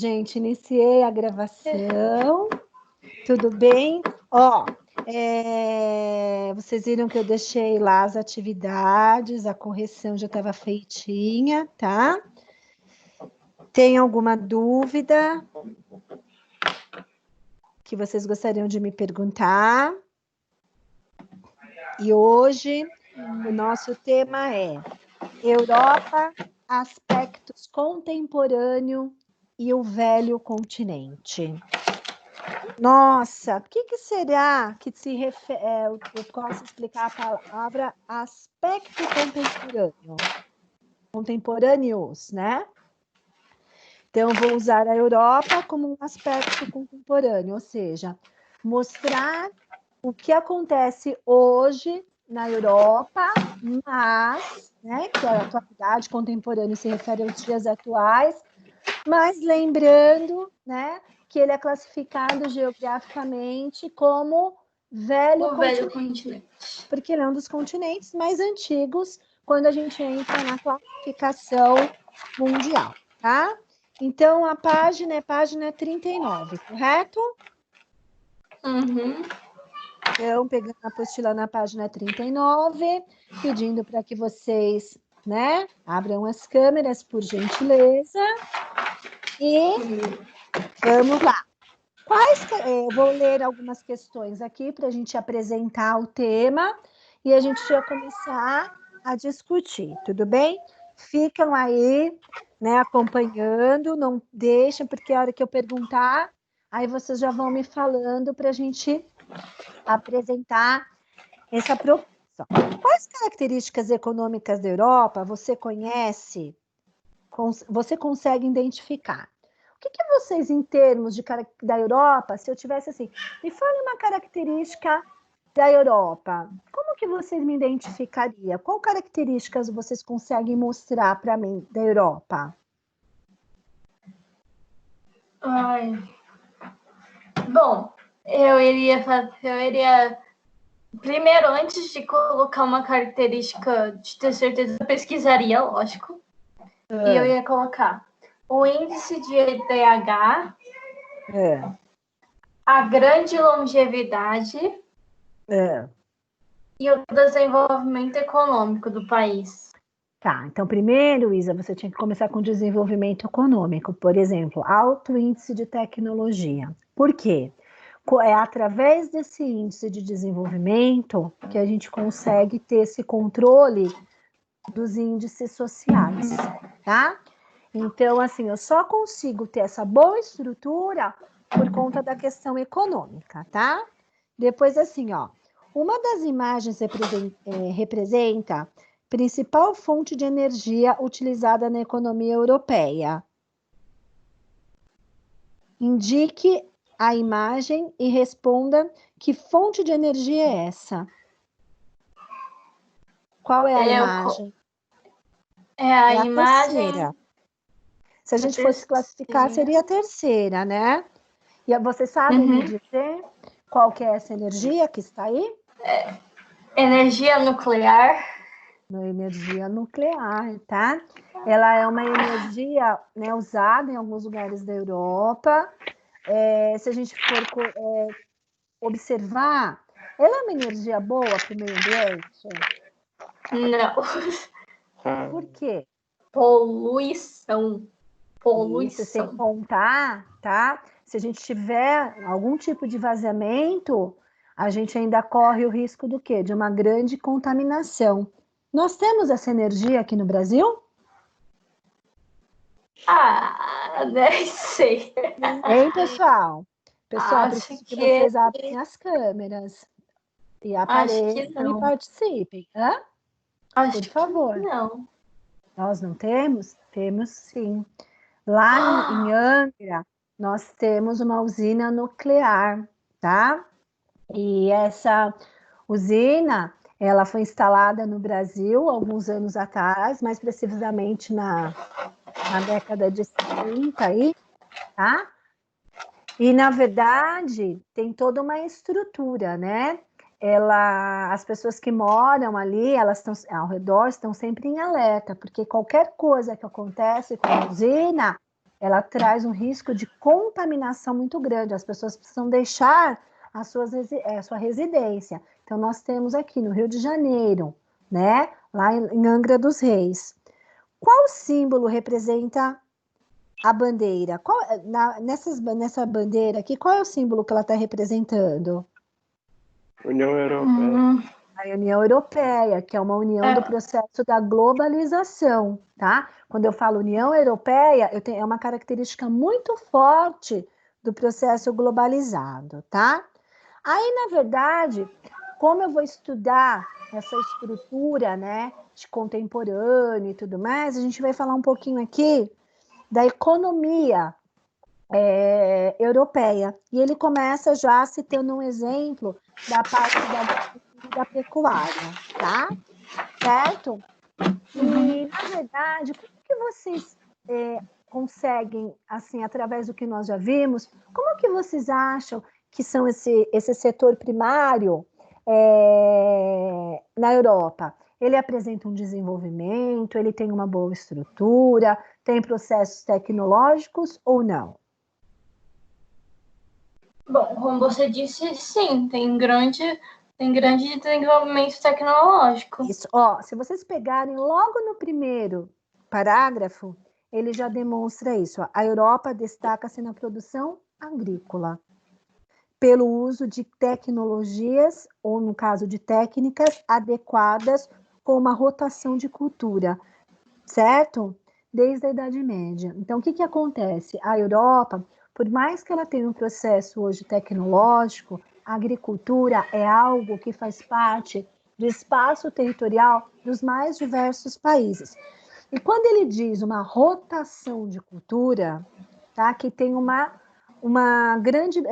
Gente, iniciei a gravação. Tudo bem? Ó, vocês viram que eu deixei lá as atividades, a correção já estava feitinha, tá? Tem alguma dúvida que vocês gostariam de me perguntar? E hoje o nosso tema é Europa, aspectos contemporâneo e o velho continente. Nossa, o que será que se refere? Eu posso explicar a palavra aspecto contemporâneo. Contemporâneos, né? Então, vou usar a Europa como um aspecto contemporâneo, ou seja, mostrar o que acontece hoje na Europa, mas, né, que a atualidade contemporânea se refere aos dias atuais, mas lembrando, né, que ele é classificado geograficamente como velho continente, porque ele é um dos continentes mais antigos quando a gente entra na classificação mundial, tá? Então, a página é página 39, correto? Uhum. Então, pegando a apostila na página 39, pedindo para que vocês, né, abram as câmeras, por gentileza, e vamos lá. Vou ler algumas questões aqui para a gente apresentar o tema e a gente já começar a discutir, tudo bem? Ficam aí, né, acompanhando, não deixem, porque a hora que eu perguntar, aí vocês já vão me falando para a gente apresentar essa proposta. Quais características econômicas da Europa você conhece, você consegue identificar? O que vocês, em termos da Europa, se eu tivesse assim, me fale uma característica da Europa, como que vocês me identificariam? Qual características vocês conseguem mostrar para mim da Europa? Ai. Bom, eu iria primeiro, antes de colocar uma característica de ter certeza, eu pesquisaria, lógico. E eu ia colocar o índice de IDH, a grande longevidade e o desenvolvimento econômico do país. Tá, então primeiro, Isa, você tinha que começar com desenvolvimento econômico, por exemplo, alto índice de tecnologia. Por quê? É através desse índice de desenvolvimento que a gente consegue ter esse controle dos índices sociais, tá? Então, assim, eu só consigo ter essa boa estrutura por conta da questão econômica, tá? Depois, assim, ó, uma das imagens representa principal fonte de energia utilizada na economia europeia. Indique a imagem e responda que fonte de energia é essa. Qual é a imagem? É a imagem... terceira. Se a gente fosse classificar, seria a terceira, né? E você sabe me dizer qual que é essa energia que está aí? Energia nuclear. Energia nuclear, tá? Ela é uma energia, né, usada em alguns lugares da Europa. Se a gente for observar, ela é uma energia boa para o meio ambiente? Não. Por quê? Poluição. Isso, sem contar, tá? Se a gente tiver algum tipo de vazamento, a gente ainda corre o risco do quê? De uma grande contaminação. Nós temos essa energia aqui no Brasil? Nem sei. Hein, pessoal? Pessoal, Acho preciso que vocês abrem as câmeras e apareçam e participem. Hã? Por favor. Não. Nós não temos? Temos sim. Lá em Angra, nós temos uma usina nuclear, tá? E essa usina, ela foi instalada no Brasil alguns anos atrás, mais precisamente na década de 70 aí, tá? E, na verdade, tem toda uma estrutura, né? As pessoas que moram ali, elas estão ao redor, estão sempre em alerta, porque qualquer coisa que acontece com a usina ela traz um risco de contaminação muito grande. As pessoas precisam deixar a sua residência. Então, nós temos aqui no Rio de Janeiro, né? Lá em Angra dos Reis. Qual símbolo representa a bandeira? Nessa bandeira aqui, qual é o símbolo que ela está representando? União Europeia. A União Europeia, que é uma união do processo da globalização, tá? Quando eu falo União Europeia, é uma característica muito forte do processo globalizado, tá? Aí, na verdade, como eu vou estudar essa estrutura, né, de contemporâneo e tudo mais, a gente vai falar um pouquinho aqui da economia europeia. E ele começa já citando um exemplo da parte da pecuária, tá? Certo? E, na verdade, como que vocês conseguem, assim, através do que nós já vimos, como que vocês acham que são esse setor primário na Europa? Ele apresenta um desenvolvimento, ele tem uma boa estrutura, tem processos tecnológicos ou não? Bom, como você disse, sim, tem grande desenvolvimento tecnológico. Isso, se vocês pegarem logo no primeiro parágrafo, ele já demonstra isso. A Europa destaca-se na produção agrícola, pelo uso de tecnologias, ou no caso de técnicas adequadas, com uma rotação de cultura, certo? Desde a Idade Média. Então, o que acontece? A Europa, por mais que ela tenha um processo hoje tecnológico, a agricultura é algo que faz parte do espaço territorial dos mais diversos países. E quando ele diz uma rotação de cultura, tá, que tem uma grande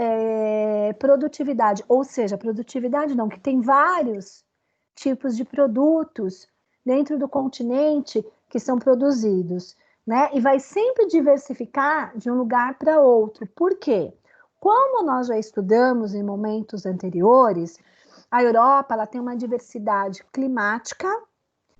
produtividade, ou seja, produtividade não, que tem vários tipos de produtos dentro do continente que são produzidos, né? E vai sempre diversificar de um lugar para outro. Por quê? Como nós já estudamos em momentos anteriores, a Europa ela tem uma diversidade climática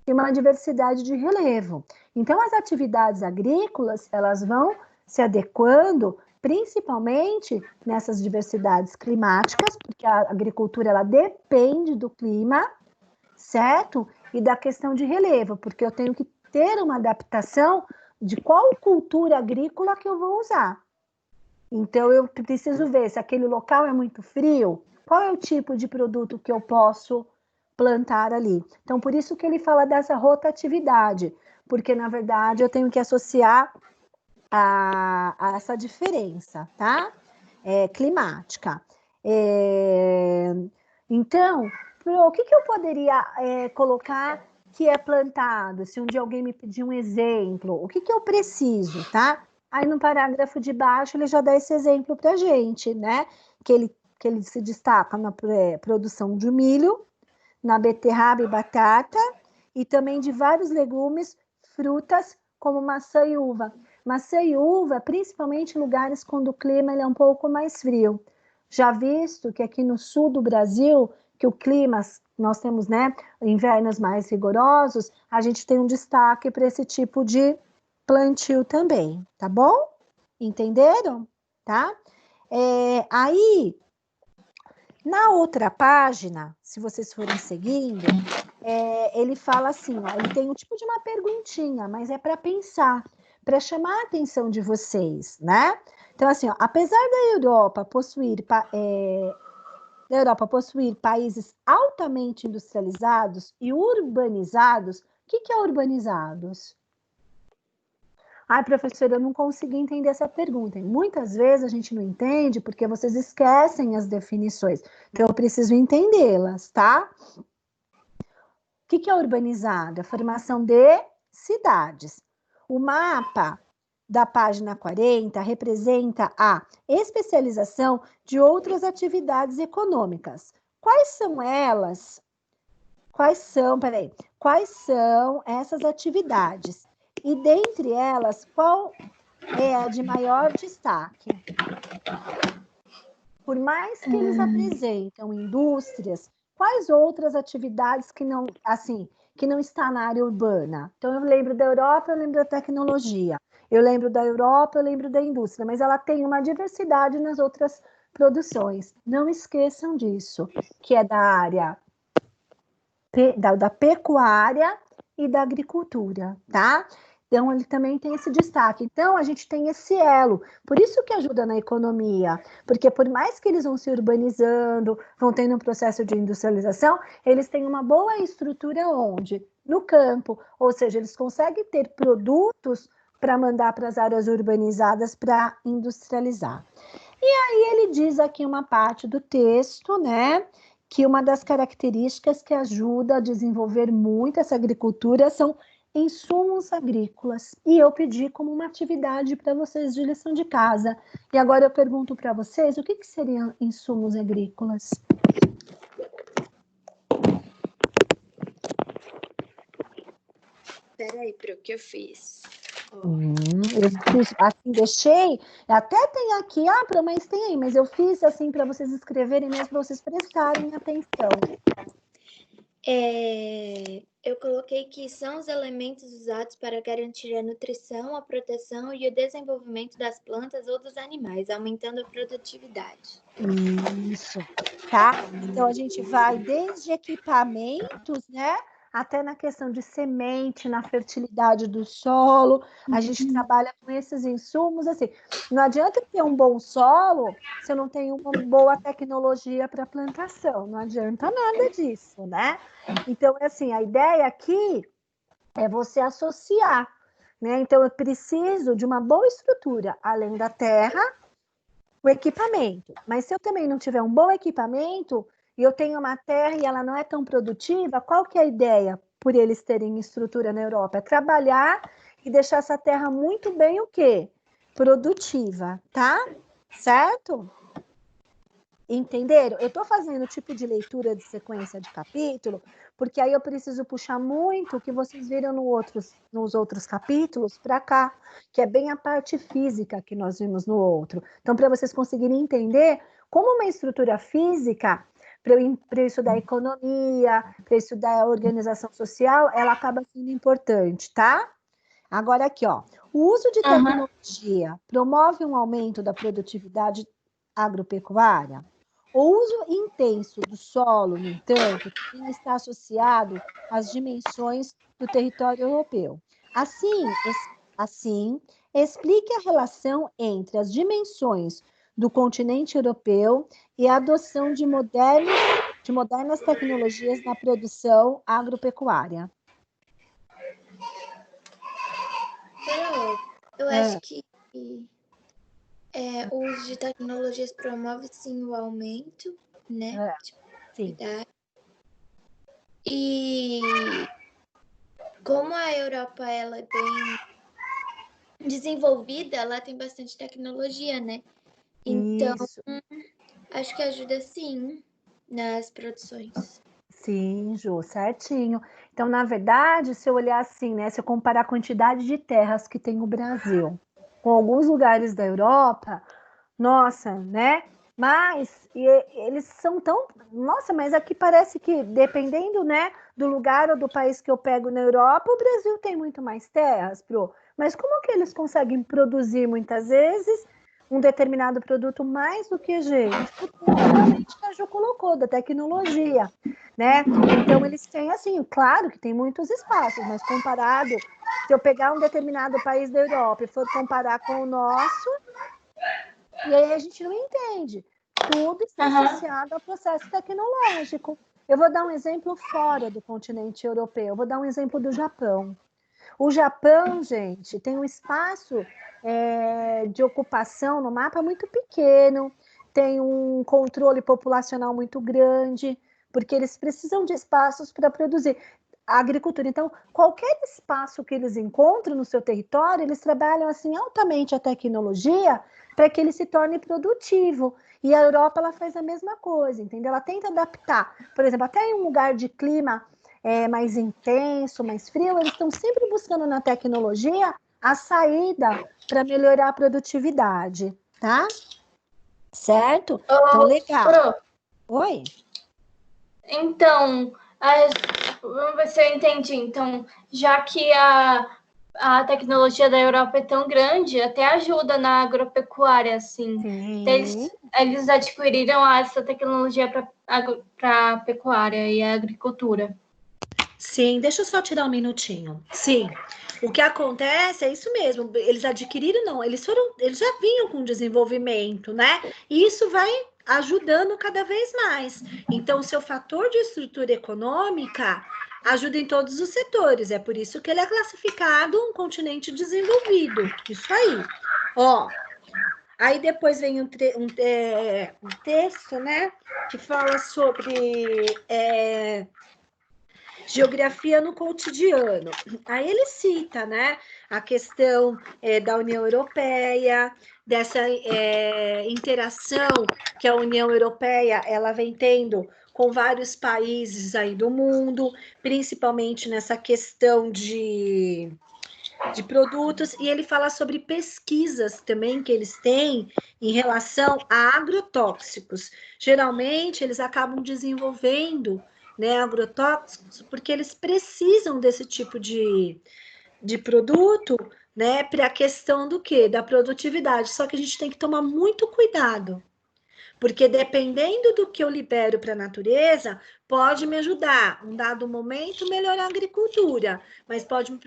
e uma diversidade de relevo. Então, as atividades agrícolas elas vão se adequando principalmente nessas diversidades climáticas, porque a agricultura ela depende do clima, certo? E da questão de relevo, porque eu tenho que ter uma adaptação de qual cultura agrícola que eu vou usar. Então, eu preciso ver se aquele local é muito frio, qual é o tipo de produto que eu posso plantar ali. Então, por isso que ele fala dessa rotatividade, porque, na verdade, eu tenho que associar a essa diferença, tá? Climática. Então, o que eu poderia colocar que é plantado? Se um dia alguém me pedir um exemplo, o que eu preciso, tá? Aí no parágrafo de baixo ele já dá esse exemplo para a gente, né? Que ele se destaca na produção de milho, na beterraba e batata, e também de vários legumes, frutas, como maçã e uva. Maçã e uva, principalmente em lugares quando o clima ele é um pouco mais frio. Já visto que aqui no sul do Brasil, que o clima, nós temos, né, invernos mais rigorosos, a gente tem um destaque para esse tipo de plantio também, tá bom? Entenderam? Tá? Aí, na outra página, se vocês forem seguindo, ele fala assim, ele tem um tipo de uma perguntinha, mas é para pensar, para chamar a atenção de vocês, né? Então, assim, apesar da Europa possuir países altamente industrializados e urbanizados, o que é urbanizados? Ai, professora, eu não consegui entender essa pergunta. E muitas vezes a gente não entende porque vocês esquecem as definições. Então, eu preciso entendê-las, tá? O que é urbanizado? A formação de cidades. O mapa da página 40 representa a especialização de outras atividades econômicas. Quais são elas? Quais são essas atividades? E dentre elas, qual é a de maior destaque? Por mais que eles apresentam indústrias, quais outras atividades que não está na área urbana? Então, eu lembro da Europa, eu lembro da tecnologia. Eu lembro da Europa, eu lembro da indústria, mas ela tem uma diversidade nas outras produções. Não esqueçam disso, que é da área da pecuária e da agricultura, tá? Então, ele também tem esse destaque. Então, a gente tem esse elo. Por isso que ajuda na economia. Porque por mais que eles vão se urbanizando, vão tendo um processo de industrialização, eles têm uma boa estrutura onde? No campo. Ou seja, eles conseguem ter produtos para mandar para as áreas urbanizadas para industrializar. E aí ele diz aqui uma parte do texto, né? Que uma das características que ajuda a desenvolver muito essa agricultura são insumos agrícolas. E eu pedi como uma atividade para vocês de lição de casa. E agora eu pergunto para vocês, o que seriam insumos agrícolas? Peraí, para o que eu fiz. Eu fiz, assim, deixei, até tem aqui, mas tem aí, mas eu fiz assim para vocês escreverem mesmo, para vocês prestarem atenção. Eu coloquei que são os elementos usados para garantir a nutrição, a proteção e o desenvolvimento das plantas ou dos animais, aumentando a produtividade. Isso, tá? Então a gente vai desde equipamentos, né? Até na questão de semente, na fertilidade do solo, a gente trabalha com esses insumos, assim, não adianta ter um bom solo se eu não tenho uma boa tecnologia para plantação, não adianta nada disso, né? Então, assim, a ideia aqui é você associar, né? Então, eu preciso de uma boa estrutura, além da terra, o equipamento. Mas se eu também não tiver um bom equipamento, e eu tenho uma terra e ela não é tão produtiva, qual que é a ideia por eles terem estrutura na Europa? É trabalhar e deixar essa terra muito bem o quê? Produtiva, tá? Certo? Entenderam? Eu estou fazendo tipo de leitura de sequência de capítulo, porque aí eu preciso puxar muito o que vocês viram nos outros capítulos para cá, que é bem a parte física que nós vimos no outro. Então, para vocês conseguirem entender como uma estrutura física, para eu estudar economia, para eu estudar a organização social, ela acaba sendo importante, tá? Agora aqui, ó. O uso de tecnologia promove um aumento da produtividade agropecuária? O uso intenso do solo, no entanto, também está associado às dimensões do território europeu. Assim, explique a relação entre as dimensões do continente europeu e a adoção de modernas tecnologias na produção agropecuária. Eu acho que o uso de tecnologias promove, sim, o aumento, né? Sim. E como a Europa ela é bem desenvolvida, ela tem bastante tecnologia, né? Então, acho que ajuda, sim, nas produções. Sim, Ju, certinho. Então, na verdade, se eu olhar assim, né, se eu comparar a quantidade de terras que tem no Brasil com alguns lugares da Europa, nossa, né? Mas eles são tão... Nossa, mas aqui parece que, dependendo, né, do lugar ou do país que eu pego na Europa, o Brasil tem muito mais terras, Pro. Mas como que eles conseguem produzir, muitas vezes, um determinado produto mais do que a gente? Realmente a Ju colocou, da tecnologia, né? Então, eles têm, assim, claro que tem muitos espaços, mas comparado, se eu pegar um determinado país da Europa e for comparar com o nosso, e aí a gente não entende. Tudo está associado ao processo tecnológico. Eu vou dar um exemplo fora do continente europeu. Eu vou dar um exemplo do Japão. O Japão, gente, tem um espaço de ocupação no mapa muito pequeno, tem um controle populacional muito grande, porque eles precisam de espaços para produzir a agricultura. Então, qualquer espaço que eles encontram no seu território, eles trabalham assim altamente a tecnologia para que ele se torne produtivo. E a Europa ela faz a mesma coisa, entendeu? Ela tenta adaptar. Por exemplo, até em um lugar de clima mais intenso, mais frio, eles estão sempre buscando na tecnologia a saída para melhorar a produtividade, tá? Certo? Então, legal. Oi? Então, vamos ver se eu entendi. Então, já que a tecnologia da Europa é tão grande, até ajuda na agropecuária, assim. Sim. Eles adquiriram essa tecnologia para a pecuária e a agricultura. Sim, deixa eu só tirar um minutinho. Sim, o que acontece é isso mesmo. Eles adquiriram, não, eles já vinham com desenvolvimento, né? E isso vai ajudando cada vez mais. Então, o seu fator de estrutura econômica ajuda em todos os setores. É por isso que ele é classificado um continente desenvolvido. Isso aí. Ó, aí depois vem um texto, né? Que fala sobre geografia no cotidiano. Aí ele cita, né, a questão da União Europeia, dessa interação que a União Europeia ela vem tendo com vários países aí do mundo, principalmente nessa questão de produtos, e ele fala sobre pesquisas também que eles têm em relação a agrotóxicos. Geralmente, eles acabam desenvolvendo, né, agrotóxicos porque eles precisam desse tipo de produto, né, para a questão do quê? Da produtividade. Só que a gente tem que tomar muito cuidado, porque dependendo do que eu libero para a natureza, pode me ajudar, um dado momento, melhorar a agricultura, mas pode me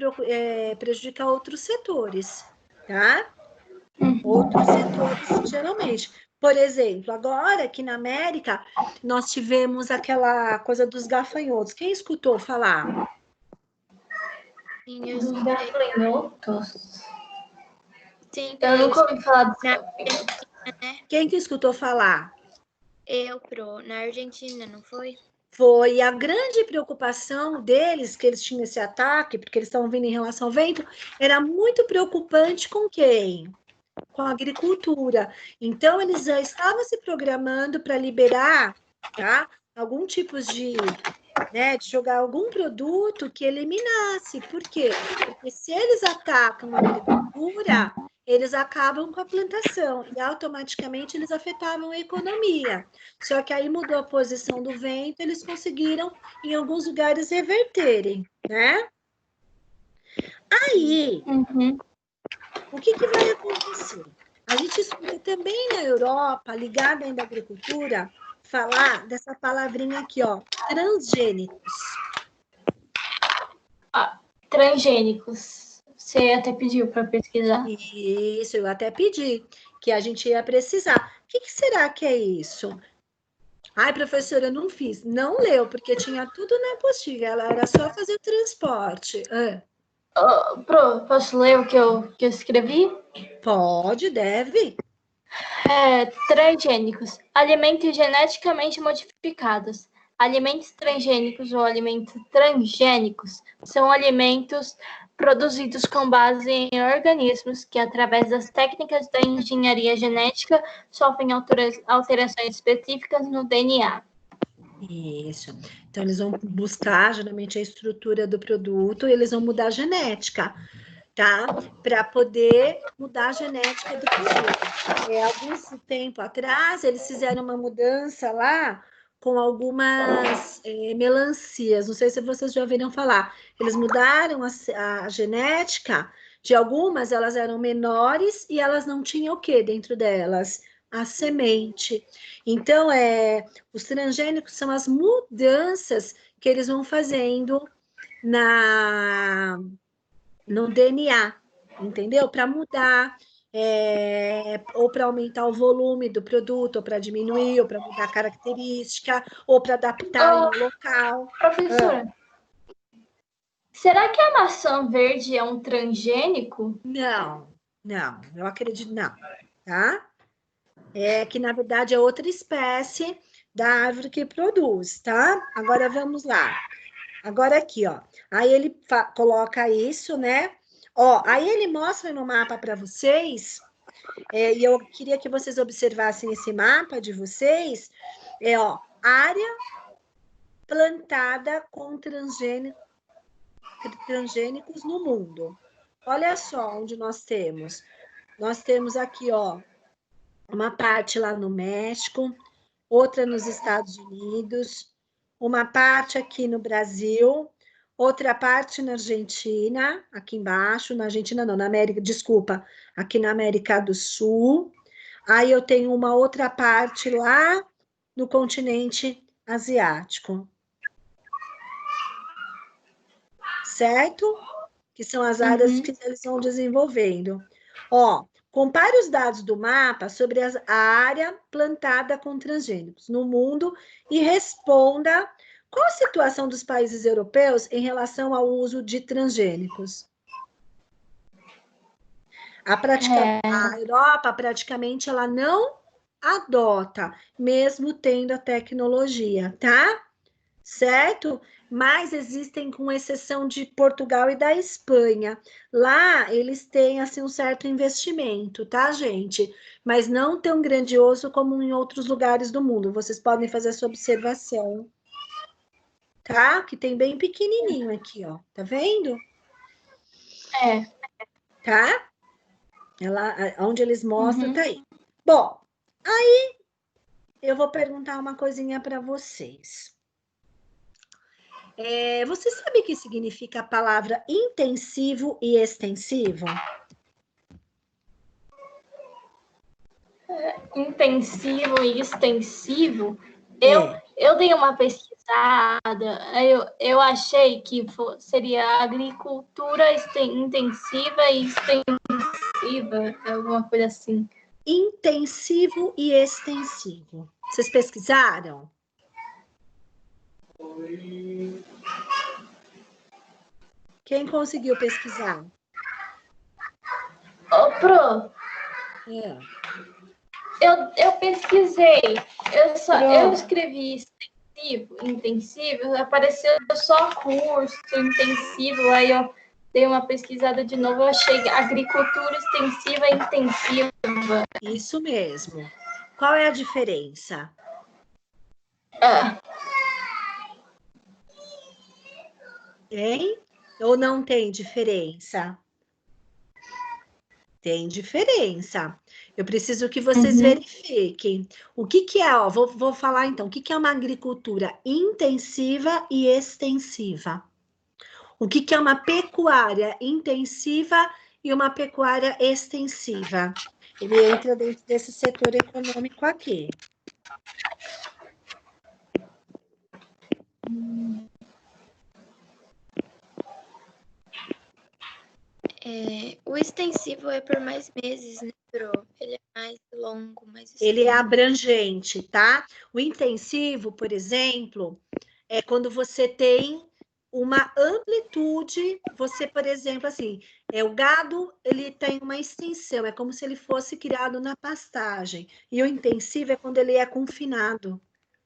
prejudicar outros setores, tá? Outros setores, geralmente. Por exemplo, agora aqui na América, nós tivemos aquela coisa dos gafanhotos. Quem escutou falar? Sim, eu Dos escutei. gafanhotos. Sim, Eu nunca ouvi falar dos na gafanhotos. Argentina, né? Quem que escutou falar? Na Argentina, não foi? Foi a grande preocupação deles, que eles tinham esse ataque, porque eles estavam vindo em relação ao vento, era muito preocupante com quem? Com a agricultura. Então, eles já estavam se programando para liberar, tá? Algum tipo de, né, de jogar algum produto que eliminasse. Por quê? Porque se eles atacam a agricultura, eles acabam com a plantação e automaticamente eles afetavam a economia. Só que aí mudou a posição do vento, eles conseguiram, em alguns lugares, reverterem, né? Aí, o que vai acontecer? A gente escuta também na Europa, ligada ainda à agricultura, falar dessa palavrinha aqui, ó, transgênicos. Transgênicos. Você até pediu para pesquisar. Isso, eu até pedi que a gente ia precisar. O que será que é isso? Ai, professora, eu não fiz. Não leu, porque tinha tudo na apostila. Ela era só fazer o transporte. Posso ler o que eu escrevi? Pode, deve. Transgênicos. Alimentos geneticamente modificados. Alimentos transgênicos ou alimentos transgênicos são alimentos produzidos com base em organismos que, através das técnicas da engenharia genética, sofrem alterações específicas no DNA. Isso. Então, eles vão buscar, geralmente, a estrutura do produto e eles vão mudar a genética, tá? Para poder mudar a genética do produto. Alguns tempo atrás, eles fizeram uma mudança lá com algumas melancias. Não sei se vocês já ouviram falar. Eles mudaram a genética de algumas, elas eram menores e elas não tinham o que dentro delas? A semente. Então, os transgênicos são as mudanças que eles vão fazendo no DNA, entendeu? Para mudar, ou para aumentar o volume do produto, ou para diminuir, ou para mudar a característica, ou para adaptar em um local. Professora, será que a maçã verde é um transgênico? Não, eu acredito não, tá? É que, na verdade, é outra espécie da árvore que produz, tá? Agora, vamos lá. Agora aqui, ó. Aí ele coloca isso, né? Ó, aí ele mostra no mapa para vocês, e eu queria que vocês observassem esse mapa de vocês, ó, área plantada com transgênicos no mundo. Olha só onde nós temos. Nós temos aqui, ó, uma parte lá no México, outra nos Estados Unidos, uma parte aqui no Brasil, outra parte na Argentina, aqui embaixo, na Argentina não, na América, desculpa, aqui na América do Sul. Aí eu tenho uma outra parte lá no continente asiático. Certo? Que são as áreas que eles vão desenvolvendo. Ó, compare os dados do mapa sobre a área plantada com transgênicos no mundo e responda qual a situação dos países europeus em relação ao uso de transgênicos. A Europa, praticamente, ela não adota, mesmo tendo a tecnologia, tá? Certo? Mas existem, com exceção de Portugal e da Espanha. Lá, eles têm, assim, um certo investimento, tá, gente? Mas não tão grandioso como em outros lugares do mundo. Vocês podem fazer essa observação. Tá? Que tem bem pequenininho aqui, ó. Tá vendo? Tá? Ela, onde eles mostram, tá aí. Bom, aí eu vou perguntar uma coisinha para vocês. Você sabe o que significa a palavra intensivo e extensivo? Intensivo e extensivo, eu dei uma pesquisada, eu achei que seria agricultura intensiva e extensiva, alguma coisa assim. Intensivo e extensivo. Vocês pesquisaram? Quem conseguiu pesquisar? Pro, eu pesquisei, eu escrevi extensivo, intensivo, apareceu só curso intensivo, aí eu dei uma pesquisada de novo, eu achei agricultura extensiva e intensiva. Isso mesmo. Qual é a diferença? Tem ou não tem diferença? Tem diferença. Eu preciso que vocês verifiquem. O que é, ó, vou falar então, o que é uma agricultura intensiva e extensiva? O que é uma pecuária intensiva e uma pecuária extensiva? Ele entra dentro desse setor econômico aqui. O extensivo é por mais meses, né, Pro? Ele é mais longo, mais ele é abrangente, tá? O intensivo, por exemplo, é quando você tem uma amplitude, você, por exemplo, assim, o gado, ele tem uma extensão, é como se ele fosse criado na pastagem, e o intensivo é quando ele é confinado,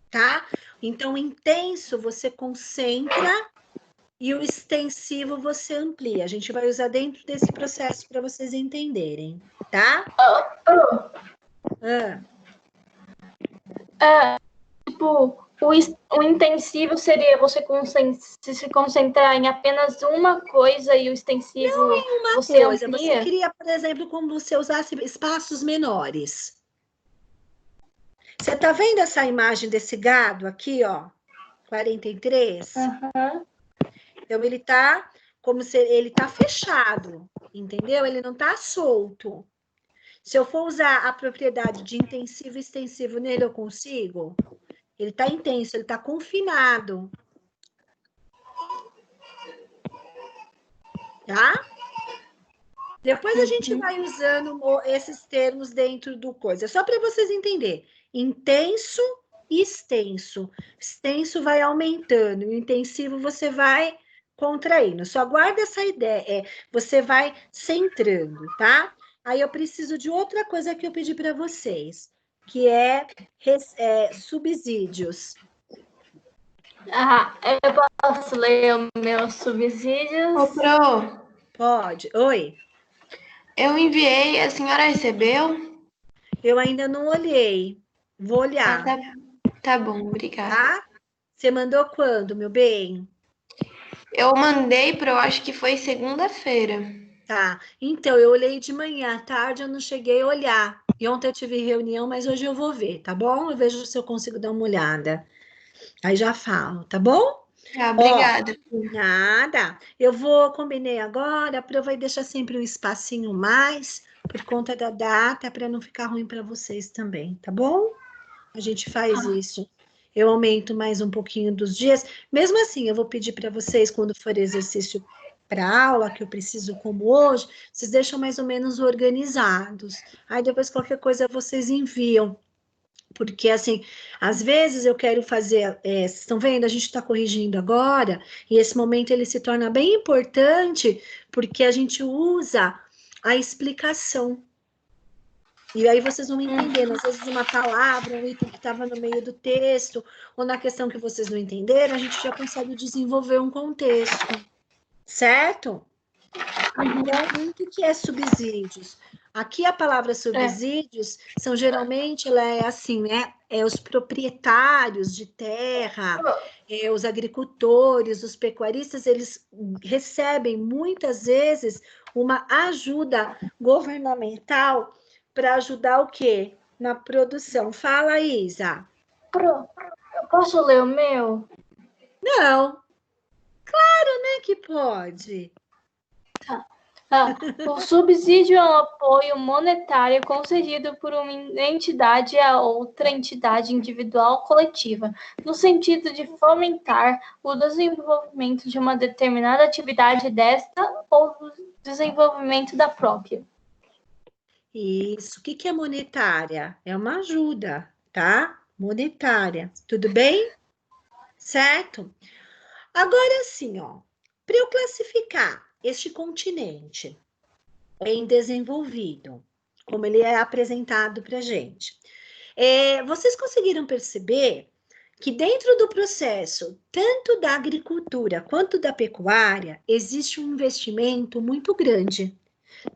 tá? Então, o intenso você concentra e o extensivo você amplia. A gente vai usar dentro desse processo para vocês entenderem, tá? Tipo, o intensivo seria você se concentrar em apenas uma coisa e o extensivo não em uma você coisa. amplia? Você queria, por exemplo, como você usasse espaços menores. Você tá vendo essa imagem desse gado aqui, ó? 43? Então, ele tá como se ele tá fechado, entendeu? Ele não tá solto. Se eu for usar a propriedade de intensivo e extensivo nele, eu consigo? Ele tá intenso, ele tá confinado. Tá? Depois a gente vai usando esses termos dentro do coisa. Só para vocês entenderem. Intenso e extenso. Extenso vai aumentando. O intensivo você vai contraindo. Só guarda essa ideia. Você vai centrando, tá? Aí eu preciso de outra coisa que eu pedi para vocês, que é subsídios. Eu posso ler os meus subsídios? Ô, Pro, Pode. Oi. eu enviei, a senhora recebeu? Eu ainda não olhei. Vou olhar. Tá bom, obrigada. Tá? Você mandou quando, meu bem? Eu mandei eu acho que foi segunda-feira. Tá. Então, eu olhei de manhã, à tarde eu não cheguei a olhar. E ontem eu tive reunião, mas hoje eu vou ver, tá bom? Eu vejo se eu consigo dar uma olhada. Aí já falo, tá bom? Ah, obrigada. Nada. Eu combinei agora, vai deixar sempre um espacinho mais, por conta da data, para não ficar ruim para vocês também, tá bom? A gente faz isso. Eu aumento mais um pouquinho dos dias. Mesmo assim, eu vou pedir para vocês, quando for exercício para aula, que eu preciso como hoje, vocês deixam mais ou menos organizados. Aí depois qualquer coisa vocês enviam. Porque, assim, às vezes eu quero fazer, vocês estão vendo, a gente está corrigindo agora, e esse momento ele se torna bem importante, porque a gente usa a explicação. E aí vocês vão entendendo, às vezes uma palavra, um item que estava no meio do texto, ou na questão que vocês não entenderam, a gente já consegue desenvolver um contexto, certo? Então, o que é subsídios? Aqui a palavra subsídios são geralmente, ela é assim, né? É os proprietários de terra, os agricultores, os pecuaristas, eles recebem muitas vezes uma ajuda governamental para ajudar o quê? Na produção. Fala, Isa. Eu posso ler o meu? Não. Claro, né, que pode. O subsídio é um apoio monetário concedido por uma entidade a outra entidade individual ou coletiva, no sentido de fomentar o desenvolvimento de uma determinada atividade desta ou o desenvolvimento da própria. Isso. O que é monetária? É uma ajuda, tá? Monetária. Tudo bem? Certo? Agora sim, ó. Para eu classificar este continente em desenvolvido, como ele é apresentado para a gente, vocês conseguiram perceber que dentro do processo, tanto da agricultura quanto da pecuária, existe um investimento muito grande.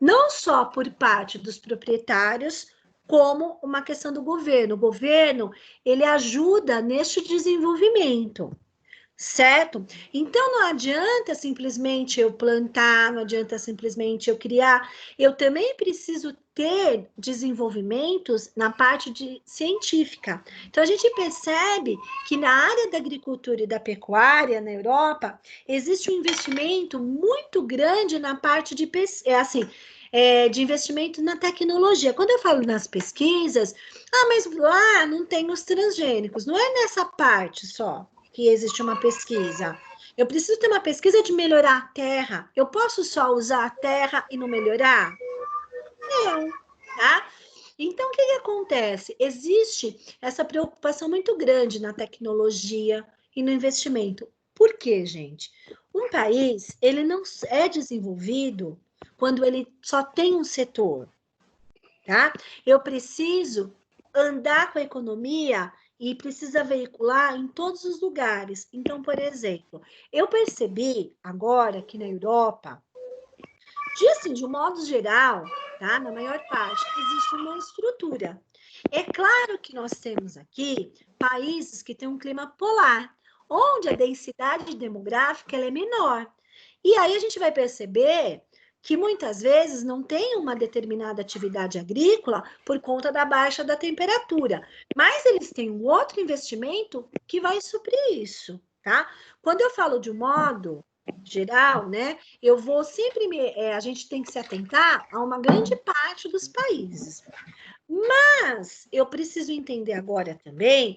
Não só por parte dos proprietários, como uma questão do governo. O governo, ele ajuda neste desenvolvimento, certo? Então, não adianta simplesmente eu plantar, não adianta simplesmente eu criar. Eu também preciso ter desenvolvimentos na parte científica. Então, a gente percebe que na área da agricultura e da pecuária, na Europa, existe um investimento muito grande na parte de de investimento na tecnologia. Quando eu falo nas pesquisas, mas lá não tem os transgênicos, não é nessa parte só que existe uma pesquisa. Eu preciso ter uma pesquisa de melhorar a terra. Eu posso só usar a terra e não melhorar? Não, tá? Então, o que acontece? Existe essa preocupação muito grande na tecnologia e no investimento. Por quê, gente? Um país, ele não é desenvolvido quando ele só tem um setor, tá? Eu preciso andar com a economia e precisa veicular em todos os lugares. Então, por exemplo, eu percebi agora que na Europa, de um modo geral, tá? Na maior parte, existe uma estrutura. É claro que nós temos aqui países que têm um clima polar, onde a densidade demográfica ela é menor. E aí a gente vai perceber que muitas vezes não tem uma determinada atividade agrícola por conta da baixa da temperatura, mas eles têm um outro investimento que vai suprir isso, tá? Quando eu falo de um modo geral, né, eu vou sempre a gente tem que se atentar a uma grande parte dos países. Mas eu preciso entender agora também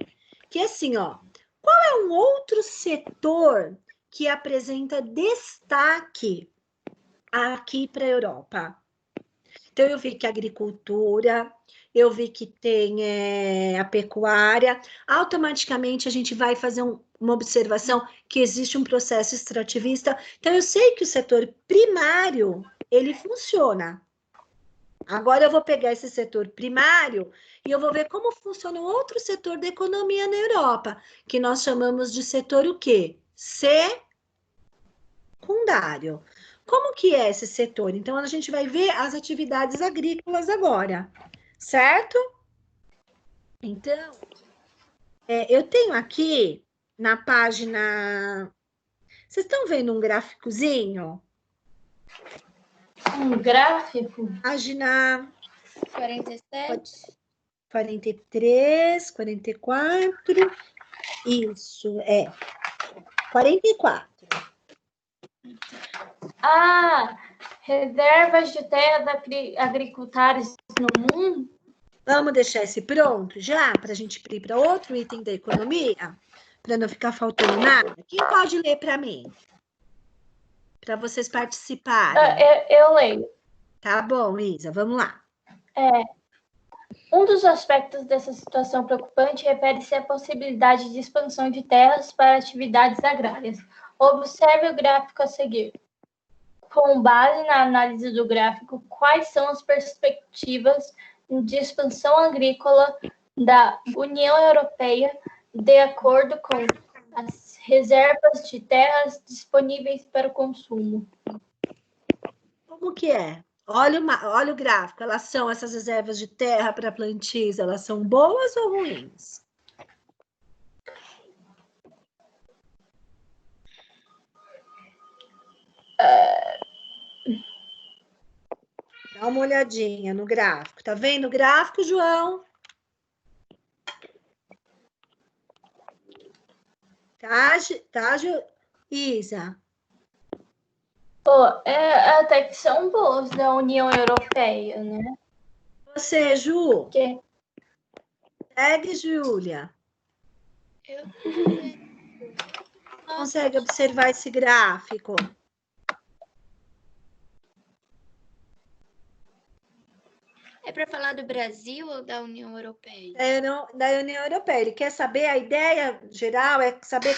que assim, ó, qual é um outro setor que apresenta destaque aqui para a Europa? Então, eu vi que a agricultura, eu vi que tem a pecuária, automaticamente a gente vai fazer uma observação que existe um processo extrativista. Então, eu sei que o setor primário, ele funciona. Agora eu vou pegar esse setor primário e eu vou ver como funciona um outro setor da economia na Europa, que nós chamamos de setor o quê? Secundário. Como que é esse setor? Então, a gente vai ver as atividades agrícolas agora, certo? Então, eu tenho aqui na página... Vocês estão vendo um gráficozinho? Um gráfico? Página 47. 43, 44. Isso, 44. Reservas de terras agricultárias no mundo? Vamos deixar esse pronto já, para a gente ir para outro item da economia, para não ficar faltando nada. Quem pode ler para mim? Para vocês participarem. Eu leio. Tá bom, Isa, vamos lá. Um dos aspectos dessa situação preocupante refere-se à possibilidade de expansão de terras para atividades agrárias. Observe o gráfico a seguir. Com base na análise do gráfico, quais são as perspectivas de expansão agrícola da União Europeia de acordo com as reservas de terras disponíveis para o consumo? Como que é? Olha o gráfico. Essas reservas de terra para plantios, elas são boas ou ruins? Dá uma olhadinha no gráfico. Tá vendo o gráfico, João? Tá, Isa? Até que são boas da União Europeia, né? Você, Ju? Que... Segue, Júlia. Eu Consegue observar esse gráfico? É para falar do Brasil ou da União Europeia? Da União Europeia. Ele quer saber, a ideia geral é saber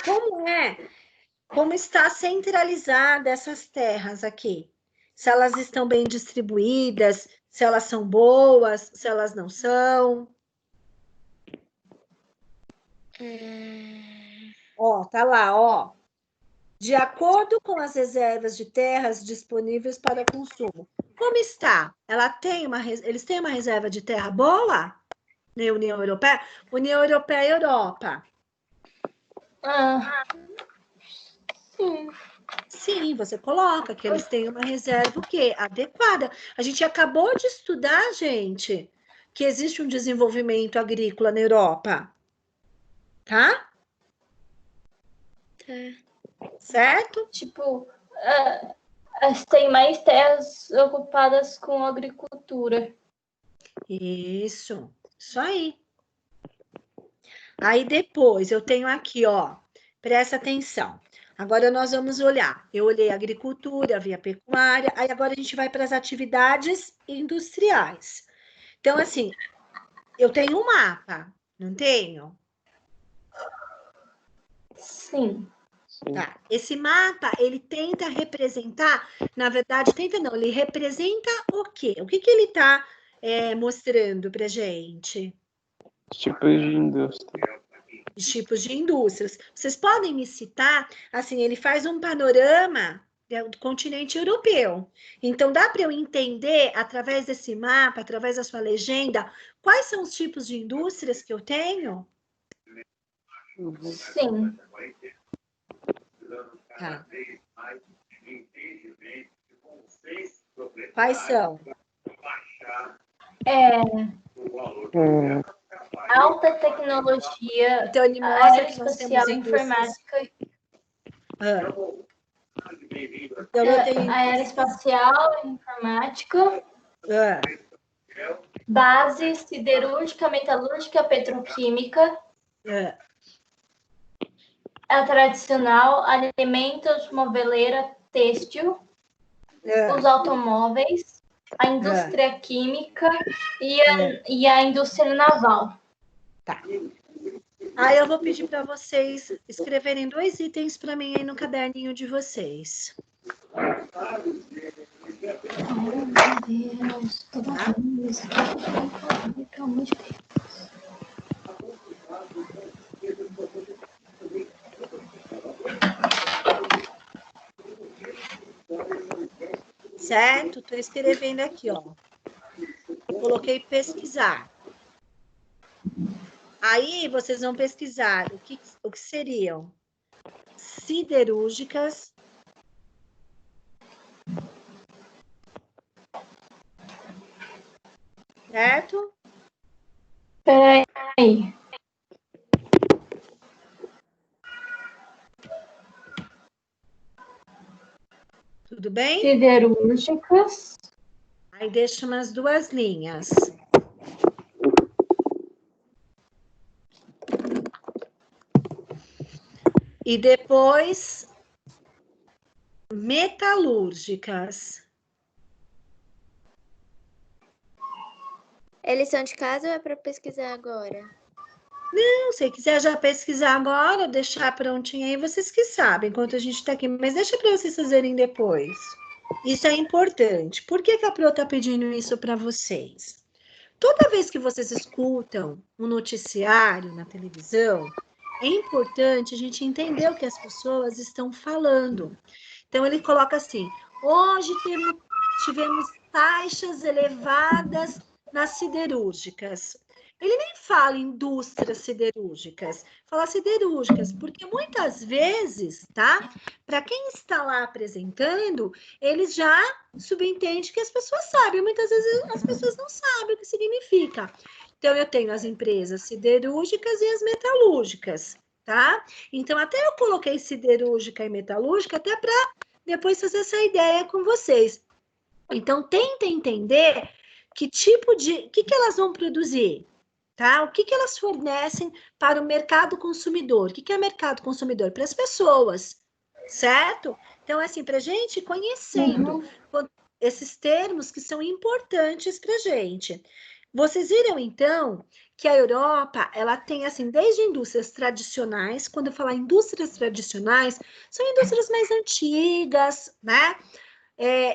como está centralizada essas terras aqui. Se elas estão bem distribuídas, se elas são boas, se elas não são. Ó, tá lá, ó. De acordo com as reservas de terras disponíveis para consumo. Como está? Eles têm uma reserva de terra boa na União Europeia? União Europeia e Europa. Sim. Sim, você coloca que eles têm uma reserva o quê? Adequada. A gente acabou de estudar, gente, que existe um desenvolvimento agrícola na Europa. Tá? Certo? Tipo, tem mais terras ocupadas com agricultura. Isso aí. Aí depois eu tenho aqui, ó, presta atenção. Agora nós vamos olhar. Eu olhei a agricultura, vi a pecuária, aí agora a gente vai para as atividades industriais. Então, assim, eu tenho um mapa, não tenho? Sim. Tá. Esse mapa, ele tenta representar, na verdade, ele representa o quê? O que ele está mostrando para gente? Tipos de indústria. Os tipos de indústrias. Vocês podem me citar, assim, ele faz um panorama do continente europeu. Então, dá para eu entender, através desse mapa, através da sua legenda, quais são os tipos de indústrias que eu tenho? Sim. Tá. Quais são? Alta tecnologia, Então, ele mostra que nós aeroespacial, temos indústrias. informática. Então, eu tenho Aeroespacial, informática, base, siderúrgica, metalúrgica, petroquímica, a tradicional, alimentos, moveleira, têxtil, os automóveis, a indústria química e a indústria naval. Tá. Aí eu vou pedir para vocês escreverem 2 itens para mim aí no caderninho de vocês. Certo? Estou escrevendo aqui, ó. Coloquei pesquisar. Aí vocês vão pesquisar o que seriam siderúrgicas, certo? Peraí. bem? Siderúrgicas. Aí deixa umas 2 linhas. E depois, metalúrgicas. Eles são de casa ou é para pesquisar agora? Não, se quiser já pesquisar agora, deixar prontinho aí, vocês que sabem, enquanto a gente está aqui. Mas deixa para vocês fazerem depois. Isso é importante. Por que que a Pro está pedindo isso para vocês? Toda vez que vocês escutam um noticiário na televisão, é importante a gente entender o que as pessoas estão falando. Então, ele coloca assim, hoje tivemos taxas elevadas nas siderúrgicas. Ele nem fala indústrias siderúrgicas, fala siderúrgicas, porque muitas vezes, tá? Para quem está lá apresentando, eles já subentendem que as pessoas sabem, muitas vezes as pessoas não sabem o que significa. Então, eu tenho as empresas siderúrgicas e as metalúrgicas, tá? Então, até eu coloquei siderúrgica e metalúrgica, até para depois fazer essa ideia com vocês. Então, tenta entender que tipo de... O que elas vão produzir? Tá? O que elas fornecem para o mercado consumidor? O que é mercado consumidor? Para as pessoas, certo? Então, assim, para a gente conhecendo esses termos que são importantes para a gente. Vocês viram, então, que a Europa, ela tem, assim, desde indústrias tradicionais, quando eu falar indústrias tradicionais, são indústrias mais antigas, né?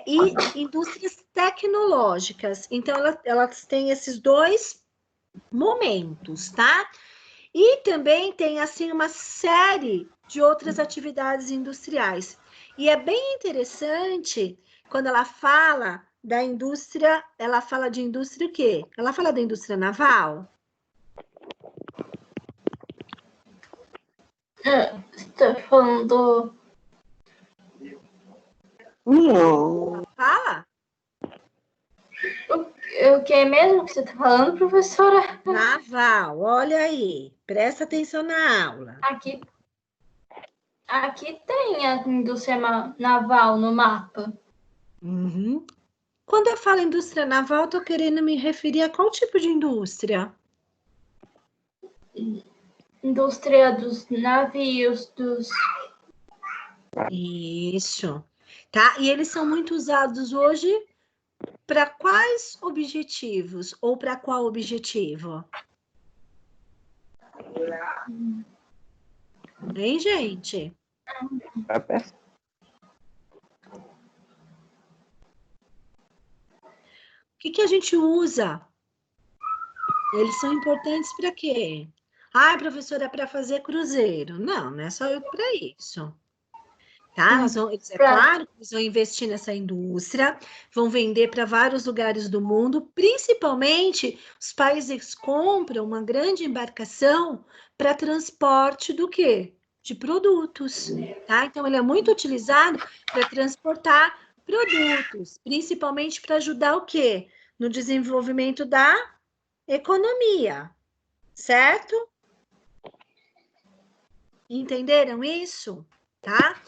E indústrias tecnológicas. Então, elas têm esses 2 momentos, tá? E também tem, assim, uma série de outras atividades industriais. E é bem interessante, quando ela fala da indústria, ela fala de indústria o quê? Ela fala da indústria naval? Você tá falando... Não. Fala? O que é mesmo que você tá falando, professora? Naval, olha aí. Presta atenção na aula. Aqui tem a indústria naval no mapa. Uhum. Quando eu falo indústria naval, estou querendo me referir a qual tipo de indústria? Indústria dos navios, dos... Isso, tá? E eles são muito usados hoje para quais objetivos? Ou para qual objetivo? Hein, gente? Tá perto. O que a gente usa? Eles são importantes para quê? Ah, professora, é para fazer cruzeiro. Não, não é só para isso. Tá? É claro que eles vão investir nessa indústria, vão vender para vários lugares do mundo, principalmente os países compram uma grande embarcação para transporte do quê? De produtos, tá? Então, ele é muito utilizado para transportar produtos, principalmente para ajudar o quê? No desenvolvimento da economia, certo? Entenderam isso? Tá?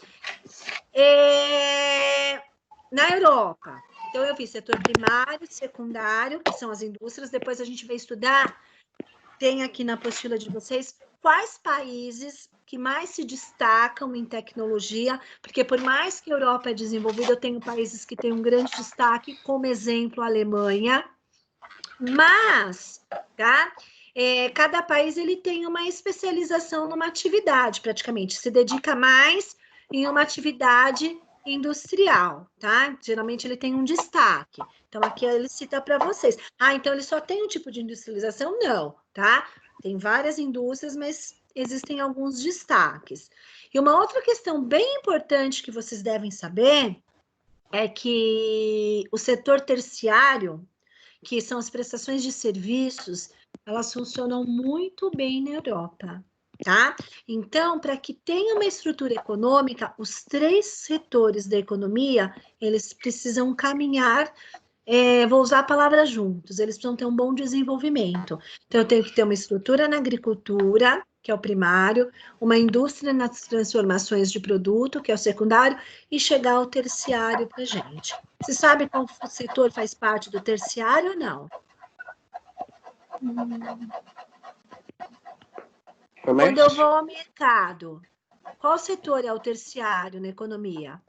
Na Europa, então eu vi setor primário, secundário, que são as indústrias, depois a gente vai estudar, tem aqui na apostila de vocês, quais países que mais se destacam em tecnologia, porque por mais que a Europa é desenvolvida, eu tenho países que têm um grande destaque, como exemplo a Alemanha, mas, tá? Cada país ele tem uma especialização numa atividade, praticamente, se dedica mais em uma atividade industrial, tá? Geralmente ele tem um destaque. Então, aqui ele cita para vocês. Ah, então ele só tem um tipo de industrialização? Não, tá? Tem várias indústrias, mas existem alguns destaques. E uma outra questão bem importante que vocês devem saber é que o setor terciário, que são as prestações de serviços, elas funcionam muito bem na Europa, tá? Então, para que tenha uma estrutura econômica, os 3 setores da economia, eles precisam caminhar, vou usar a palavra juntos, eles precisam ter um bom desenvolvimento. Então, eu tenho que ter uma estrutura na agricultura, que é o primário, uma indústria nas transformações de produto, que é o secundário, e chegar ao terciário para a gente. Você sabe qual setor faz parte do terciário ou não? Quando eu vou ao mercado, qual setor é o terciário na economia?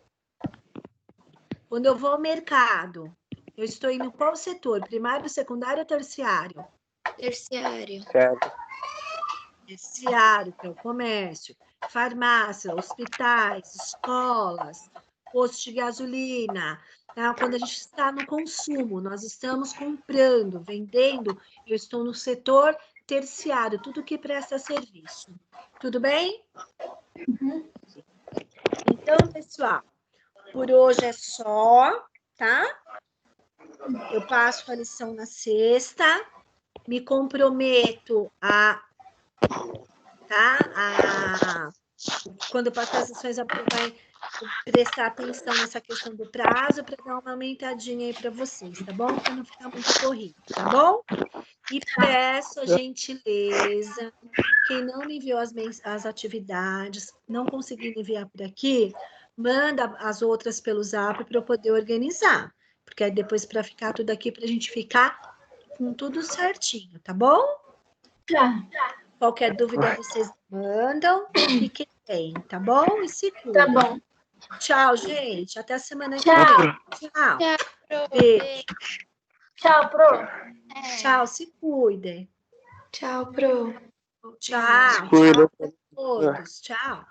Quando eu vou ao mercado, eu estou indo qual setor? Primário, secundário ou terciário? Terciário. Certo. Terciário, que é o comércio, farmácia, hospitais, escolas, posto de gasolina. Tá? Quando a gente está no consumo, nós estamos comprando, vendendo, eu estou no setor terciário, tudo que presta serviço. Tudo bem? Então, pessoal, por hoje é só, tá? Eu passo a lição na sexta, me comprometo quando passar as lições, vai prestar atenção nessa questão do prazo para dar uma aumentadinha aí para vocês, tá bom? Para não ficar muito corrido, tá bom? E peço a gentileza, quem não me enviou as atividades, não conseguiu enviar por aqui, manda as outras pelo Zap para eu poder organizar, porque aí depois para ficar tudo aqui, para a gente ficar com tudo certinho, tá bom? Tá. Qualquer dúvida vocês mandam, fiquem bem, tá bom? E se Tá cuidem. bom. Tchau, gente. Até a semana que Tchau. vem. Tchau. Beijo. Tchau, Pro. Tchau, se cuidem. Tchau, Pro. Tchau. Cuida. Tchau a todos. Tchau.